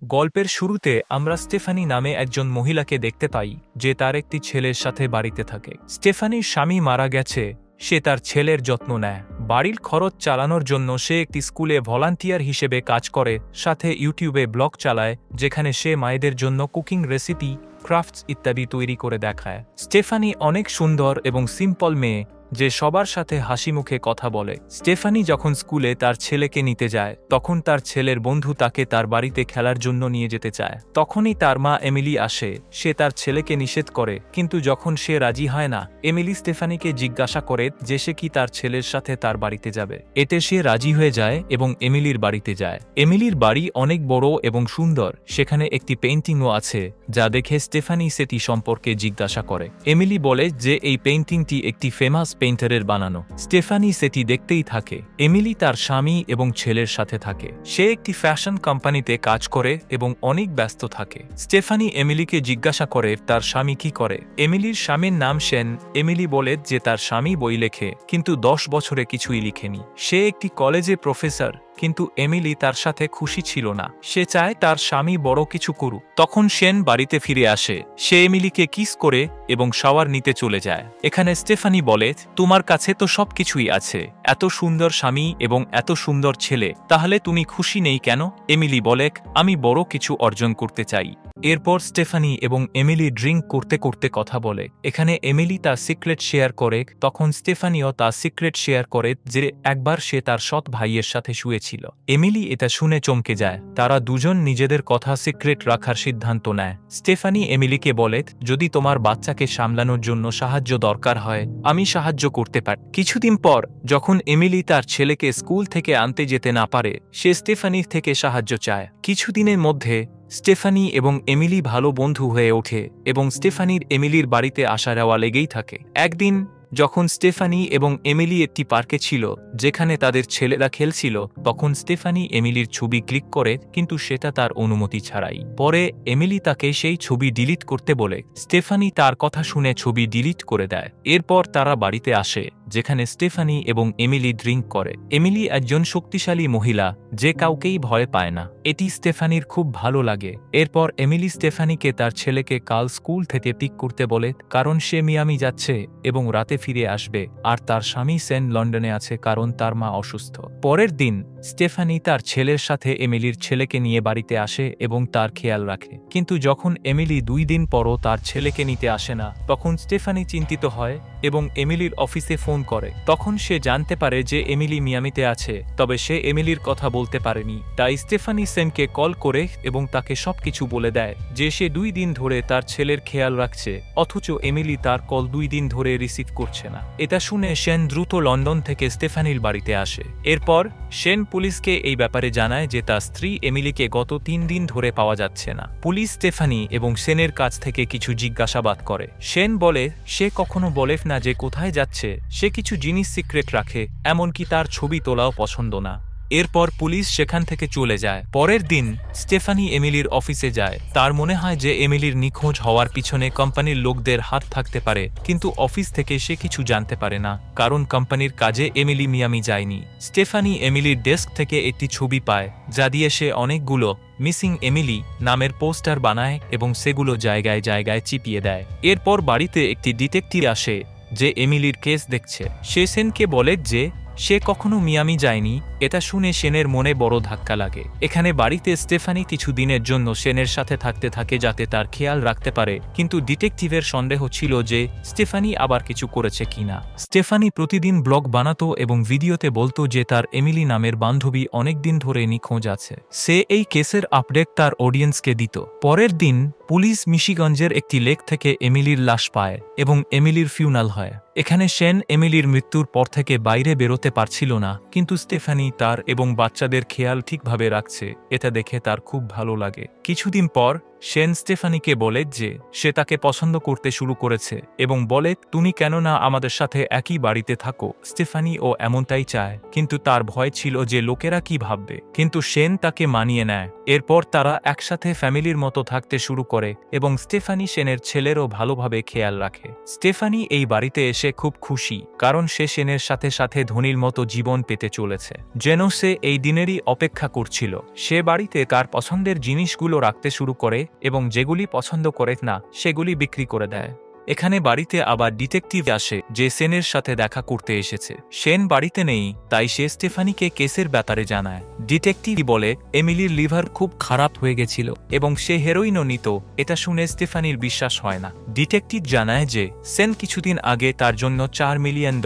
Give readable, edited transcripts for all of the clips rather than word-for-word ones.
গল্পের শুরুতে আমরা স্টেফানি নামে একজন মহিলাকে দেখতে পাই যে তার একটি ছেলের সাথে বাড়িতে থাকে। স্টেফানির স্বামী মারা গেছে, সে তার ছেলের যত্ন নেয়। বাড়ির খরচ চালানোর জন্য সে একটি স্কুলে ভলান্টিয়ার হিসেবে কাজ করে, সাথে ইউটিউবে ব্লগ চালায় যেখানে সে মায়েদের জন্য কুকিং রেসিপি, ক্রাফটস ইত্যাদি তৈরি করে দেখায়। স্টেফানি অনেক সুন্দর এবং সিম্পল মেয়ে যে সবার সাথে হাসি মুখে কথা বলে। স্টেফানি যখন স্কুলে তার ছেলেকে নিতে যায় তখন তার ছেলের বন্ধু তাকে তার বাড়িতে খেলার জন্য নিয়ে যেতে চায়। তখনই তার মা এমিলি আসে, সে তার ছেলেকে নিষেধ করে, কিন্তু যখন সে রাজি হয় না, এমিলি স্টেফানিকে জিজ্ঞাসা করে যে সে কি তার ছেলের সাথে তার বাড়িতে যাবে। এতে সে রাজি হয়ে যায় এবং এমিলির বাড়িতে যায়। এমিলির বাড়ি অনেক বড় এবং সুন্দর, সেখানে একটি পেইন্টিংও আছে যা দেখে স্টেফানি সেটি সম্পর্কে জিজ্ঞাসা করে। এমিলি বলে যে এই পেইন্টিংটি একটি ফেমাস পেইন্টারের বানানো। স্টেফানি সেটি দেখতেই থাকে। এমিলি তার স্বামী এবং ছেলের সাথে থাকে। সে একটি ফ্যাশন কোম্পানিতে কাজ করে এবং অনেক ব্যস্ত থাকে। স্টেফানি এমিলিকে জিজ্ঞাসা করে তার স্বামী কি করে। এমিলির স্বামীর নাম শেন। এমিলি বলে যে তার স্বামী বই লেখে, কিন্তু 10 বছরে কিছুই লিখেনি। সে একটি কলেজে প্রফেসর, কিন্তু এমিলি তার সাথে খুশি ছিল না। সে চায় তার স্বামী বড় কিছু করুক। তখন শেন বাড়িতে ফিরে আসে। সে এমিলিকে কিস করে এবং শাওয়ার নিতে চলে যায়। এখানে স্টেফানি বলে, তোমার কাছে তো সবকিছুই আছে, এত সুন্দর স্বামী এবং এত সুন্দর ছেলে, তাহলে তুমি খুশি নেই কেন? এমিলি বলে, আমি বড় কিছু অর্জন করতে চাই। এরপর স্টেফানি এবং এমিলি ড্রিঙ্ক করতে করতে কথা বলে। এখানে এমিলি তার সিক্রেট শেয়ার করে, তখন স্টেফানিও তার সিক্রেট শেয়ার করে যে একবার সে তার সৎ ভাইয়ের সাথে শুয়েছিল। এমিলি এটা শুনে চমকে যায়। তারা দুজন নিজেদের কথা সিক্রেট রাখার সিদ্ধান্ত নেয়। স্টেফানি এমিলিকে বলে, যদি তোমার বাচ্চাকে সামলানোর জন্য সাহায্য দরকার হয়, আমি সাহায্য করতে পারি। কিছুদিন পর যখন এমিলি তার ছেলেকে স্কুল থেকে আনতে যেতে না পারে, সে স্টেফানির থেকে সাহায্য চায়। কিছুদিনের মধ্যে স্টেফানি এবং এমিলি ভালো বন্ধু হয়ে ওঠে এবং স্টেফানির এমিলির বাড়িতে আসা যাওয়া লেগেই থাকে। একদিন যখন স্টেফানি এবং এমিলি একটি পার্কে ছিল যেখানে তাদের ছেলেরা খেলছিল, তখন স্টেফানি এমিলির ছবি ক্লিক করে, কিন্তু সেটা তার অনুমতি ছাড়াই। পরে এমিলি তাকে সেই ছবি ডিলিট করতে বলে। স্টেফানি তার কথা শুনে ছবি ডিলিট করে দেয়। এরপর তারা বাড়িতে আসে যেখানে স্টেফানি এবং এমিলি ড্রিঙ্ক করে। এমিলি একজন শক্তিশালী মহিলা যে কাউকেই ভয় পায় না। এটি স্টেফানির খুব ভালো লাগে। এরপর এমিলি স্টেফানিকে তার ছেলেকে কাল স্কুল থেকে পিক করতে বলে, কারণ সে মিয়ামি যাচ্ছে এবং রাতে ফিরে আসবে, আর তার স্বামী সেন লন্ডনে আছে কারণ তার মা অসুস্থ। পরের দিন স্টেফানি তার ছেলের সাথে এমিলির ছেলেকে নিয়ে বাড়িতে আসে এবং তার খেয়াল রাখে। কিন্তু যখন এমিলি 2 দিন পরও তার ছেলেকে নিতে আসে না, তখন স্টেফানি চিন্তিত হয় এবং এমিলির অফিসে ফোন করে। তখন সে জানতে পারে যে এমিলি মিয়ামিতে আছে, তবে সে এমিলির কথা বলতে পারেনি। তাই স্টেফানি সেনকে কল করে এবং তাকে সবকিছু বলে দেয় যে সে 2 দিন ধরে তার ছেলের খেয়াল রাখছে, অথচ এমিলি তার কল 2 দিন ধরে রিসিভ করছে না। এটা শুনে শেন দ্রুত লন্ডন থেকে স্টেফানির বাড়িতে আসে। এরপর শেন পুলিশকে এই ব্যাপারে জানায় যে তার স্ত্রী এমিলিকে গত 3 দিন ধরে পাওয়া যাচ্ছে না। পুলিশ স্টেফানি এবং শেনের কাছ থেকে কিছু জিজ্ঞাসাবাদ করে। শেন বলে সে কখনো বলে না যে কোথায় যাচ্ছে, সে কিছু জিনিস সিক্রেট রাখে, এমনকি তার ছবি তোলাও পছন্দ না। এরপর পুলিশ সেখান থেকে চলে যায়। পরের দিন স্টেফানি এমিলির অফিসে যায়। তার মনে হয় যে এমিলির নিখোঁজ হওয়ার পিছনে কোম্পানির লোকদের হাত থাকতে পারে, কিন্তু অফিস থেকে সে কিছু জানতে পারে না, কারণ কোম্পানির কাজে এমিলি মিয়ামি যায়নি। স্টেফানি এমিলির ডেস্ক থেকে একটি ছবি পায় যা দিয়ে সে অনেকগুলো মিসিং এমিলি নামের পোস্টার বানায় এবং সেগুলো জায়গায় জায়গায় চিপিয়ে দেয়। এরপর বাড়িতে একটি ডিটেকটিভ আসে যে এমিলির কেস দেখছে। সে সেনকে বলে যে সে কখনো মিয়ামি যায়নি। এটা শুনে শেনের মনে বড় ধাক্কা লাগে। এখানে বাড়িতে স্টেফানি কিছু দিনের জন্য শেনের সাথে থাকতে থাকে যাতে তার খেয়াল রাখতে পারে, কিন্তু ডিটেকটিভের সন্দেহ ছিল যে স্টেফানি আবার কিছু করেছে কিনা। স্টেফানি প্রতিদিন ব্লগ বানাতো এবং ভিডিওতে বলতো যে তার এমিলি নামের বান্ধবী অনেকদিন ধরে নিখোঁজ আছে। সে এই কেসের আপডেট তার অডিয়েন্সকে দিত। পরের দিন পুলিশ মিশিগঞ্জের একটি লেক থেকে এমিলির লাশ পায় এবং এমিলির ফিউনাল হয়। এখানে শেন এমিলির মৃত্যুর পর থেকে বাইরে বেরোতে পারছিল না, কিন্তু স্টেফানি তার এবং বাচ্চাদের খেয়াল ঠিকভাবে রাখছে। এটা দেখে তার খুব ভালো লাগে। কিছুদিন পর শেন স্টেফানিকে বলে যে সে তাকে পছন্দ করতে শুরু করেছে এবং বলে তুমি কেন না আমাদের সাথে একই বাড়িতে থাকো। স্টেফানি ও এমনটাই চায়, কিন্তু তার ভয় ছিল যে লোকেরা কি ভাববে, কিন্তু শেন তাকে মানিয়ে নেয়। এরপর তারা একসাথে ফ্যামিলির মতো থাকতে শুরু করে এবং স্টেফানি শেনের ছেলেরও ভালোভাবে খেয়াল রাখে। স্টেফানি এই বাড়িতে এসে খুব খুশি, কারণ সে শেনের সাথে সাথে ধনীর মতো জীবন পেতে চলেছে, যেন সে এই দিনেরই অপেক্ষা করছিল। সে বাড়িতে তার পছন্দের জিনিসগুলো রাখতে শুরু করে এবং যেগুলি পছন্দ করে না সেগুলি বিক্রি করে দেয়। এখানে বাড়িতে আবার ডিটেকটিভ আসে যে শেনের সাথে দেখা করতে এসেছে। শেন বাড়িতে নেই, তাই সে স্টেফানিকে কেসের ব্যাপারে জানায়। ডিটেকটিভ বলে এমিলির লিভার খুব খারাপ হয়ে গেছিল এবং সে হেরোইনও নিত। এটা শুনে স্টেফানির বিশ্বাস হয় না। ডিটেকটিভ জানায় যে শেন কিছুদিন আগে তার জন্য $4 মিলিয়ন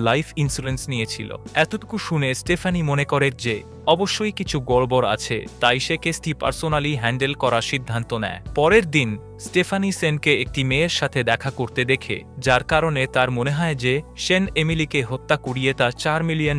লাইফ ইন্স্যুরেন্স নিয়েছিল। এতটুকু শুনে স্টেফানি মনে করে যে অবশ্যই কিছু গড়বড় আছে, তাই সে কেসটি পার্সোনালি হ্যান্ডেল করার সিদ্ধান্ত নেয়। পরের দিন স্টেফানি শেনকে একটি মেয়ের সাথে দেখা করতে দেখে, যার কারণে তার মনে হয় যে শেন এমিলিকে হত্যা করিয়ে তার $4 মিলিয়ন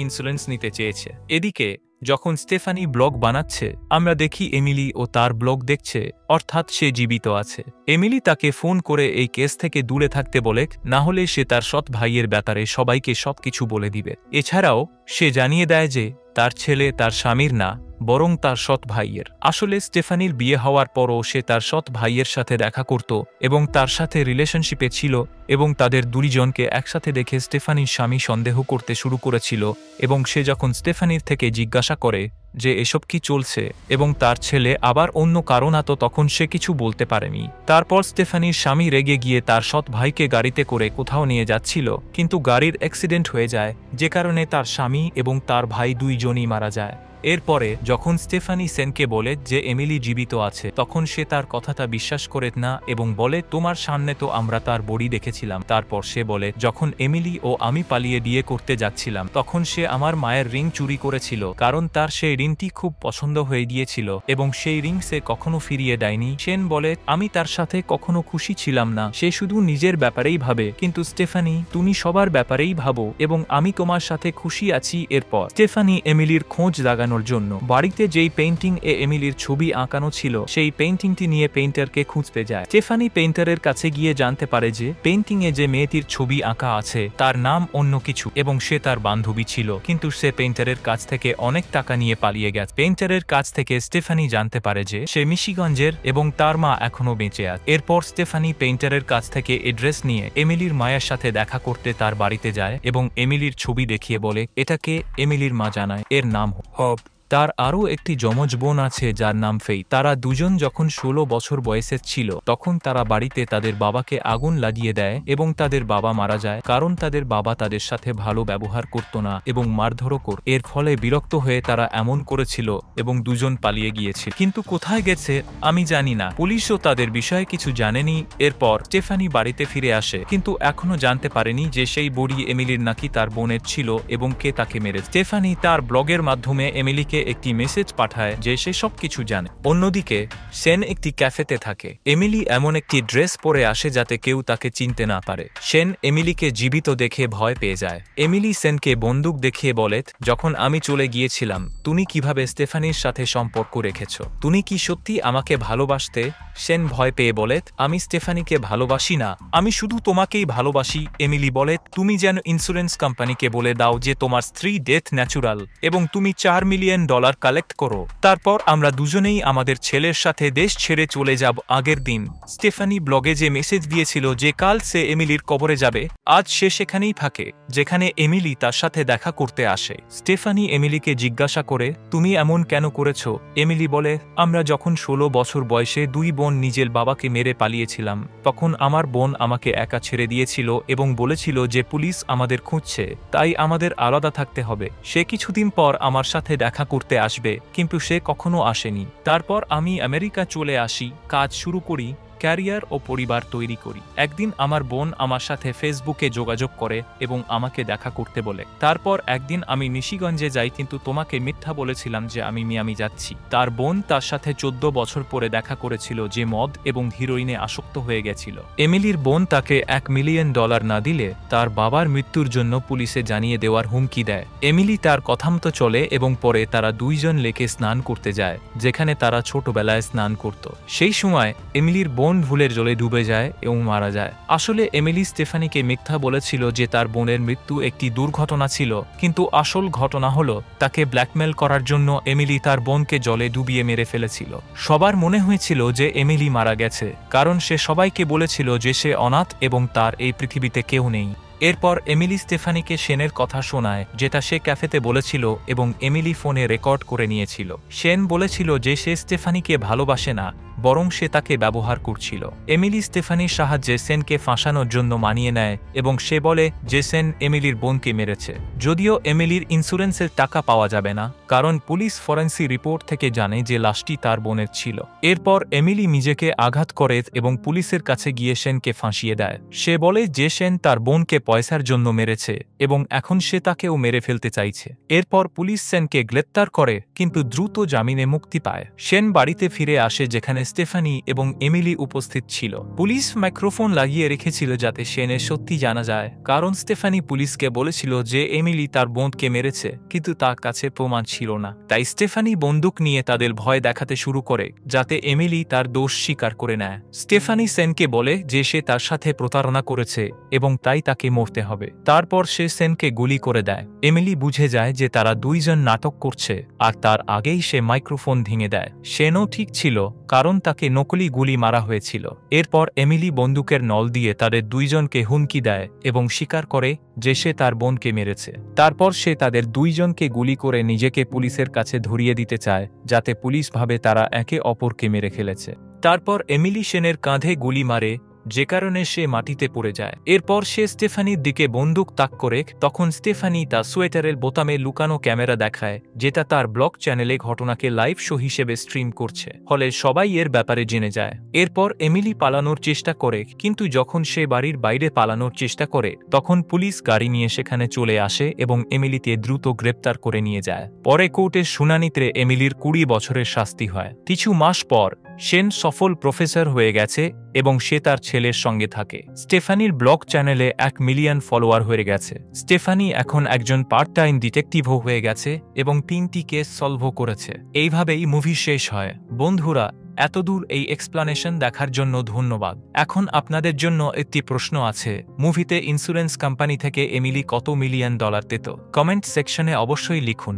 ইন্স্যুরেন্স নিতে চেয়েছে। এদিকে যখন স্টেফানি ব্লগ বানাচ্ছে, আমরা দেখি এমিলি ও তার ব্লগ দেখছে, অর্থাৎ সে জীবিত আছে। এমিলি তাকে ফোন করে এই কেস থেকে দূরে থাকতে বলে, না হলে সে তার সৎ ভাইয়ের ব্যাপারে সবাইকে সবকিছু বলে দিবে। এছাড়াও সে জানিয়ে দেয় যে তার ছেলে তার স্বামীর না, বরং তার সৎ ভাইয়ের। আসলে স্টেফানির বিয়ে হওয়ার পরও সে তার সৎ ভাইয়ের সাথে দেখা করত এবং তার সাথে রিলেশনশিপে ছিল, এবং তাদের দুইজনকে একসাথে দেখে স্টেফানির স্বামী সন্দেহ করতে শুরু করেছিল। এবং সে যখন স্টেফানির থেকে জিজ্ঞাসা করে যে এসব কি চলছে এবং তার ছেলে আবার অন্য কারণ আতো, তখন সে কিছু বলতে পারেনি। তারপর স্টেফানির স্বামী রেগে গিয়ে তার সৎ ভাইকে গাড়িতে করে কোথাও নিয়ে যাচ্ছিল, কিন্তু গাড়ির অ্যাক্সিডেন্ট হয়ে যায়, যে কারণে তার স্বামী এবং তার ভাই দুইজনই মারা যায়। এরপরে যখন স্টেফানি শেনকে বলে যে এমিলি জীবিত আছে, তখন সে তার কথাটা বিশ্বাস করে না এবং বলে তোমার সামনে তো আমরা তার বডি দেখেছিলাম। তারপর সে বলে যখন এমিলি ও আমি পালিয়ে বিয়ে করতে যাচ্ছিলাম, তখন সে আমার মায়ের রিং চুরি করেছিল, কারণ তার সেই রিংটি খুব পছন্দ হয়ে গিয়েছিল এবং সেই রিং সে কখনো ফিরিয়ে দেয়নি। শেন বলে আমি তার সাথে কখনো খুশি ছিলাম না, সে শুধু নিজের ব্যাপারেই ভাবে। কিন্তু স্টেফানি, তুমি সবার ব্যাপারেই ভাবো এবং আমি তোমার সাথে খুশি আছি। এরপর স্টেফানি এমিলির খোঁজ লাগানোর জন্য বাড়িতে যেই পেইন্টিং এ এমিলির ছবি আঁকানো ছিল, সেই পেইন্টিংটি নিয়ে পেইন্টারকে খুঁজতে যায়। স্টেফানি পেইন্টারের কাছে গিয়ে জানতে পারে যে পেইন্টিং এ যে মেয়েটির ছবি আঁকা আছে তার নাম অন্য কিছু এবং সে তার বান্ধবী ছিল, কিন্তু সে পেইন্টারের কাছ থেকে অনেক টাকা নিয়ে পালিয়ে গেছে। পেইন্টারের কাছ থেকে স্টেফানি জানতে পারে যে সে মিশিগঞ্জের এবং তার মা এখনো বেঁচে আছে। এরপর স্টেফানি পেইন্টারের কাছ থেকে এড্রেস নিয়ে এমিলির মায়ের সাথে দেখা করতে তার বাড়িতে যায় এবং এমিলির ছবি দেখিয়ে বলে এটাকে এমিলির মা জানায় এর নাম হব। তার আরও একটি যমজ বোন আছে যার নাম ফেই। তারা দুজন যখন 16 বছর বয়সের ছিল, তখন তারা বাড়িতে তাদের বাবাকে আগুন লাগিয়ে দেয় এবং তাদের বাবা মারা যায়, কারণ তাদের বাবা তাদের সাথে ভালো ব্যবহার করত না এবং মারধরও করত। এর ফলে বিরক্ত হয়ে তারা এমন করেছিল এবং দুজন পালিয়ে গিয়েছিল, কিন্তু কোথায় গেছে আমি জানি না। পুলিশও তাদের বিষয়ে কিছু জানেনি। এরপর স্টেফানি বাড়িতে ফিরে আসে, কিন্তু এখনো জানতে পারেনি যে সেই বডি এমিলির নাকি তার বোনের ছিল এবং কে তাকে মেরেছে। স্টেফানি তার ব্লগের মাধ্যমে এমিলিকে একটি মেসেজ পাঠায় যে সে সবকিছু জানে। অন্যদিকে শেন একটি ক্যাফেতে থাকে। এমিলি এমন একটি ড্রেস পরে আসে যাতে কেউ তাকে চিনতে না পারে। শেন এমিলিকে জীবিত দেখে ভয় পেয়ে যায়। এমিলি শেনকে বন্দুক দেখিয়ে বলে যখন আমি চলে গিয়েছিলাম তুমি কিভাবে স্টেফানির সাথে সম্পর্ক রেখেছ, তুমি কি সত্যি আমাকে ভালোবাসতে? শেন ভয় পেয়ে বলে আমি স্টেফানিকে ভালোবাসি না, আমি শুধু তোমাকেই ভালোবাসি। এমিলি বলে তুমি যেন ইন্স্যুরেন্স কোম্পানিকে বলে দাও যে তোমার স্ত্রী ডেথ ন্যাচুরাল এবং তুমি $4 মিলিয়ন কালেক্ট করো, তারপর আমরা দুজনেই আমাদের ছেলের সাথে দেশ ছেড়ে চলে যাব। আগের দিন স্টেফানি ব্লগে যে মেসেজ দিয়েছিল যে কাল সে এমিলির কবরে যাবে, আজ সে সেখানেই থাকে যেখানে এমিলি তার সাথে দেখা করতে আসে। স্টেফানি এমিলিকে জিজ্ঞাসা করে তুমি এমন কেন করেছো? এমিলি বলে আমরা যখন 16 বছর বয়সে দুই বোন নিজের বাবাকে মেরে পালিয়েছিলাম, তখন আমার বোন আমাকে একা ছেড়ে দিয়েছিল এবং বলেছিল যে পুলিশ আমাদের খুঁজছে, তাই আমাদের আলাদা থাকতে হবে। সে কিছুদিন পর আমার সাথে দেখা করতে আসবে, কিন্তু সে কখনো আসেনি। তারপর আমি আমেরিকা চলে আসি, কাজ শুরু করি ক্যারিয়ার ও পরিবার তৈরি করি। একদিন আমার বোন আমার সাথে ফেসবুকে যোগাযোগ করে এবং আমাকে দেখা করতে বলে। তারপর একদিন আমি নিশিগঞ্জে যাই, কিন্তু তোমাকে মিথ্যা বলেছিলাম যে আমি মিয়ামি যাচ্ছি। তার বোন তার সাথে 14 বছর পরে দেখা করেছিল, যে মদ এবং হিরোইনে আসক্ত হয়ে গেছিল। এমিলির বোন তাকে $1 মিলিয়ন না দিলে তার বাবার মৃত্যুর জন্য পুলিশে জানিয়ে দেওয়ার হুমকি দেয়। এমিলি তার কথামতো চলে এবং পরে তারা দুইজন লেকে স্নান করতে যায়, যেখানে তারা ছোটবেলায় স্নান করত। সেই সময় এমিলির বোন ভুলের জলে ডুবে যায় এবং মারা যায়। আসলে এমিলি স্টেফানিকে মিথ্যা বলেছিল যে তার বোনের মৃত্যু একটি দুর্ঘটনা ছিল, কিন্তু আসল ঘটনা হলো তাকে ব্ল্যাকমেল করার জন্য এমিলি তার বোনকে জলে ডুবিয়ে মেরে ফেলেছিল। সবার মনে হয়েছিল যে এমিলি মারা গেছে, কারণ সে সবাইকে বলেছিল যে সে অনাথ এবং তার এই পৃথিবীতে কেউ নেই। এরপর এমিলি স্টেফানিকে শেনের কথা শোনায়, যেটা সে ক্যাফেতে বলেছিল এবং এমিলি ফোনে রেকর্ড করে নিয়েছিল। শেন বলেছিল যে সে স্টেফানিকে ভালোবাসে না, বরং সে তাকে ব্যবহার করছিল। এমিলি স্টেফানির সাহায্যে সেনকে ফাঁসানোর জন্য মানিয়ে নেয় এবং সে বলে যে সেন এমিলির বোনকে মেরেছে। যদিও এমিলির ইন্স্যুরেন্সের টাকা পাওয়া যাবে না, কারণ পুলিশ ফরেন্সিক রিপোর্ট থেকে জানে যে লাশটি তার বোনের ছিল। এরপর এমিলি নিজেকে আঘাত করে এবং পুলিশের কাছে গিয়ে সেনকে ফাঁসিয়ে দেয়। সে বলে যে সেন তার বোনকে পয়সার জন্য মেরেছে এবং এখন সে তাকেও মেরে ফেলতে চাইছে। এরপর পুলিশ সেনকে গ্রেপ্তার করে, কিন্তু দ্রুত জামিনে মুক্তি পায়। সেন বাড়িতে ফিরে আসে, যেখানে স্টেফানি এবং এমিলি উপস্থিত ছিল। পুলিশ মাইক্রোফোন লাগিয়ে রেখেছিল যাতে সেনের সত্যি জানা যায়, কারণ স্টেফানি পুলিশকে বলেছিল যে এমিলি তার বোনকে মেরেছে, কিন্তু তার কাছে প্রমাণ ছিল না। তাই স্টেফানি বন্দুক নিয়ে তাদের ভয় দেখাতে শুরু করে, যাতে এমিলি তার দোষ স্বীকার করে নেয়। স্টেফানি সেনকে বলে যে সে তার সাথে প্রতারণা করেছে এবং তাই তাকে মরতে হবে। তারপর সে সেনকে গুলি করে দেয়। এমিলি বুঝে যায় যে তারা দুইজন নাটক করছে, আর তার আগেই সে মাইক্রোফোন ভেঙে দেয়। সেনও ঠিক ছিল, কারণ তাকে নকলি গুলি মারা হয়েছিল। এরপর এমিলি বন্দুকের নল দিয়ে তাদের দুইজনকে হুমকি দেয় এবং স্বীকার করে যে সে তার বোনকে মেরেছে। তারপর সে তাদের দুইজনকে গুলি করে নিজেকে পুলিশের কাছে ধরিয়ে দিতে চায়, যাতে পুলিশ ভাবে তারা একে অপরকে মেরে ফেলেছে। তারপর এমিলি সেনের কাঁধে গুলি মারে, যে কারণে সে মাটিতে পড়ে যায়। এরপর সে স্টেফানির দিকে বন্দুক তাক করে, তখন স্টেফানি তার সোয়েটারের বোতামে লুকানো ক্যামেরা দেখায়, যেটা তার ব্লগ চ্যানেলে ঘটনাকে লাইভ শো হিসেবে স্ট্রিম করছে, ফলে সবাই এর ব্যাপারে জেনে যায়। এরপর এমিলি পালানোর চেষ্টা করে, কিন্তু যখন সে বাড়ির বাইরে পালানোর চেষ্টা করে, তখন পুলিশ গাড়ি নিয়ে সেখানে চলে আসে এবং এমিলিকে দ্রুত গ্রেপ্তার করে নিয়ে যায়। পরে কোর্টের শুনানিতে এমিলির 20 বছরের শাস্তি হয়। কিছু মাস পর সেন সফল প্রফেসর হয়ে গেছে এবং সে তার ছেলের সঙ্গে থাকে। স্টেফানির ব্লগ চ্যানেলে 1 মিলিয়ন ফলোয়ার হয়ে গেছে। স্টেফানি এখন একজন পার্ট টাইম ডিটেকটিভও হয়ে গেছে এবং 3টি কেস সলভও করেছে। এইভাবেই মুভি শেষ হয়। বন্ধুরা, এতদূর এই এক্সপ্লানেশন দেখার জন্য ধন্যবাদ। এখন আপনাদের জন্য একটি প্রশ্ন আছে, মুভিতে ইন্স্যুরেন্স কোম্পানি থেকে এমিলি কত $1 মিলিয়ন পেত? কমেন্ট সেকশনে অবশ্যই লিখুন।